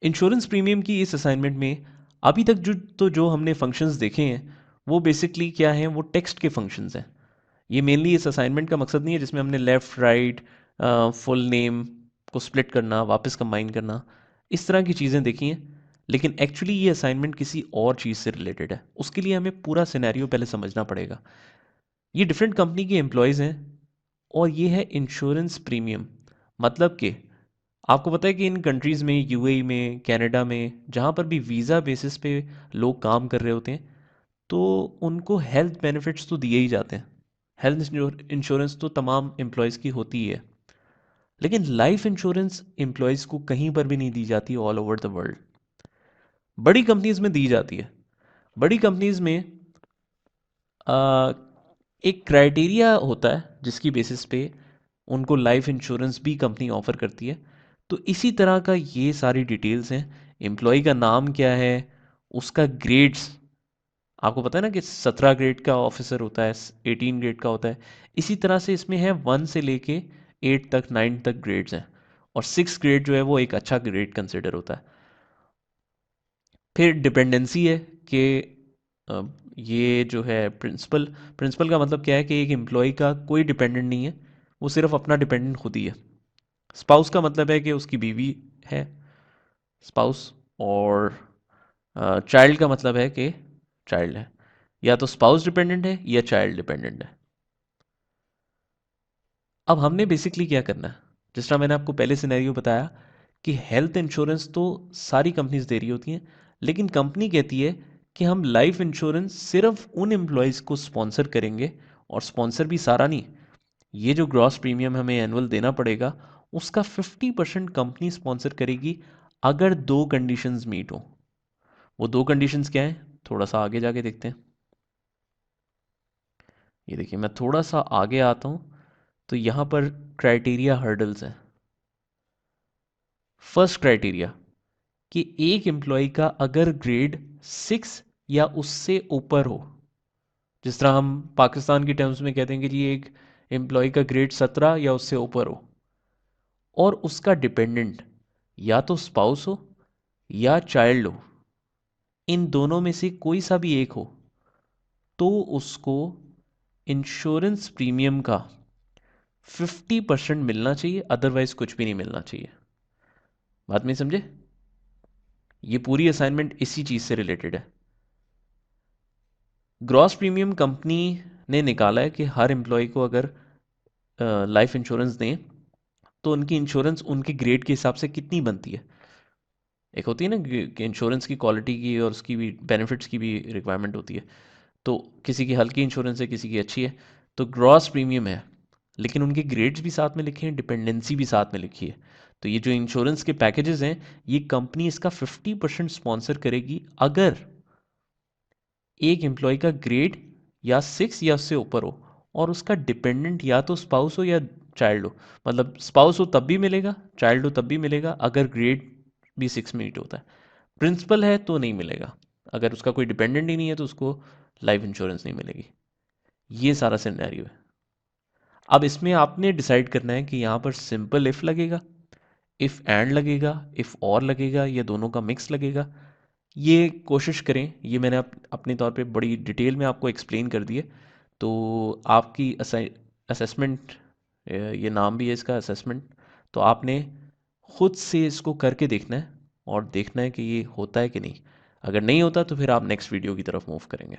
Insurance premium की इस assignment में अभी तक जो हमने फंक्शंस देखे हैं वो बेसिकली क्या हैं, वो टेक्स्ट के फंक्शंस हैं। ये मेनली इस असाइनमेंट का मकसद नहीं है जिसमें हमने लेफ़्ट राइट फुल नेम को स्प्लिट करना, वापस कंबाइन करना, इस तरह की चीज़ें देखी हैं। लेकिन एक्चुअली ये असाइनमेंट किसी और चीज़ से रिलेटेड है। उसके लिए हमें पूरा सिनेरियो पहले समझना पड़ेगा। ये डिफरेंट कंपनी के एम्प्लॉयज़ हैं और ये है इंश्योरेंस प्रीमियम। मतलब कि आपको पता है कि इन कंट्रीज़ में, यूएई में, कनाडा में, जहाँ पर भी वीज़ा बेसिस पे लोग काम कर रहे होते हैं, तो उनको हेल्थ बेनिफिट्स तो दिए ही जाते हैं। हेल्थ इंश्योरेंस तो तमाम एम्प्लॉयज़ की होती ही है। लेकिन लाइफ इंश्योरेंस एम्प्लॉयज़ को कहीं पर भी नहीं दी जाती ऑल ओवर द वर्ल्ड। बड़ी कंपनीज में दी जाती है। बड़ी कंपनीज में आ, एक क्राइटेरिया होता है जिसकी बेसिस पे उनको लाइफ इंश्योरेंस भी कंपनी ऑफर करती है। तो इसी तरह का ये सारी डिटेल्स हैं। एम्प्लॉय का नाम क्या है, उसका ग्रेड्स, आपको पता है ना कि 17 ग्रेड का ऑफिसर होता है, 18 ग्रेड का होता है। इसी तरह से इसमें है 1 से लेके 8 तक, 9 तक ग्रेड्स हैं। और 6 ग्रेड जो है वो एक अच्छा ग्रेड कंसिडर होता है। फिर डिपेंडेंसी है कि अ, ये जो है प्रिंसिपल, प्रिंसिपल का मतलब क्या है कि एक एम्प्लॉय का कोई डिपेंडेंट नहीं है, वो सिर्फ अपना डिपेंडेंट खुद ही है। स्पाउस का मतलब है कि उसकी बीवी है, स्पाउस। और चाइल्ड का मतलब है कि चाइल्ड है। या तो स्पाउस डिपेंडेंट है या चाइल्ड डिपेंडेंट है। अब हमने बेसिकली क्या करना है, जिस तरह मैंने आपको पहले सिनेरियो बताया कि हेल्थ इंश्योरेंस तो सारी कंपनीज दे रही होती हैं, लेकिन कंपनी कहती है कि हम लाइफ इंश्योरेंस सिर्फ उन एम्प्लॉयज़ को स्पॉन्सर करेंगे। और स्पॉन्सर भी सारा नहीं, ये जो ग्रॉस प्रीमियम हमें एनुअल देना पड़ेगा उसका 50% कंपनी स्पॉन्सर करेगी अगर दो कंडीशंस मीट हो। वो दो कंडीशंस क्या हैं, थोड़ा सा आगे जाके देखते हैं। ये देखिए, मैं थोड़ा सा आगे आता हूँ तो यहाँ पर क्राइटेरिया हर्डल्स हैं। फर्स्ट क्राइटेरिया कि एक एम्प्लॉय का अगर ग्रेड 6 या उससे ऊपर हो, जिस तरह हम पाकिस्तान की टर्म्स में कहते हैं कि जी एक एम्प्लॉय का ग्रेड 17 या उससे ऊपर हो, और उसका डिपेंडेंट या तो स्पाउस हो या चाइल्ड हो, इन दोनों में से कोई सा भी एक हो, तो उसको इंश्योरेंस प्रीमियम का 50% मिलना चाहिए, अदरवाइज कुछ भी नहीं मिलना चाहिए। बात में समझे? ये पूरी असाइनमेंट इसी चीज़ से रिलेटेड है। ग्रॉस प्रीमियम कंपनी ने निकाला है कि हर एम्प्लॉय को अगर लाइफ इंश्योरेंस दें तो उनकी इंश्योरेंस उनके ग्रेड के हिसाब से कितनी बनती है। एक होती है ना कि इंश्योरेंस की क्वालिटी की और उसकी भी बेनिफिट्स की भी रिक्वायरमेंट होती है। तो किसी की हल्की इंश्योरेंस है, किसी की अच्छी है, तो ग्रॉस प्रीमियम है, लेकिन उनके ग्रेड्स भी साथ में लिखे हैं, डिपेंडेंसी भी साथ में लिखी है। तो ये जो इंश्योरेंस के पैकेजेस हैं, ये कंपनी इसका 50% स्पॉन्सर करेगी अगर एक एम्प्लॉय का ग्रेड या 6 या उससे ऊपर हो, और उसका डिपेंडेंट या तो स्पाउस हो या चाइल्ड हो। मतलब स्पाउस हो तब भी मिलेगा, चाइल्ड हो तब भी मिलेगा अगर ग्रेड भी 6 में मीट होता है। प्रिंसिपल है तो नहीं मिलेगा, अगर उसका कोई डिपेंडेंट ही नहीं है तो उसको लाइफ इंश्योरेंस नहीं मिलेगी। ये सारा सिनेरियो है। अब इसमें आपने डिसाइड करना है कि यहाँ पर सिंपल इफ़ लगेगा, इफ़ एंड लगेगा, इफ़ और लगेगा, या दोनों का मिक्स लगेगा। ये कोशिश करें। ये मैंने अपने तौर पे बड़ी डिटेल में आपको एक्सप्लेन कर दिए। तो आपकी असेसमेंट, ये नाम भी है इसका, असेसमेंट। तो आपने खुद से इसको करके देखना है और देखना है कि ये होता है कि नहीं। अगर नहीं होता तो फिर आप नेक्स्ट वीडियो की तरफ मूव करेंगे।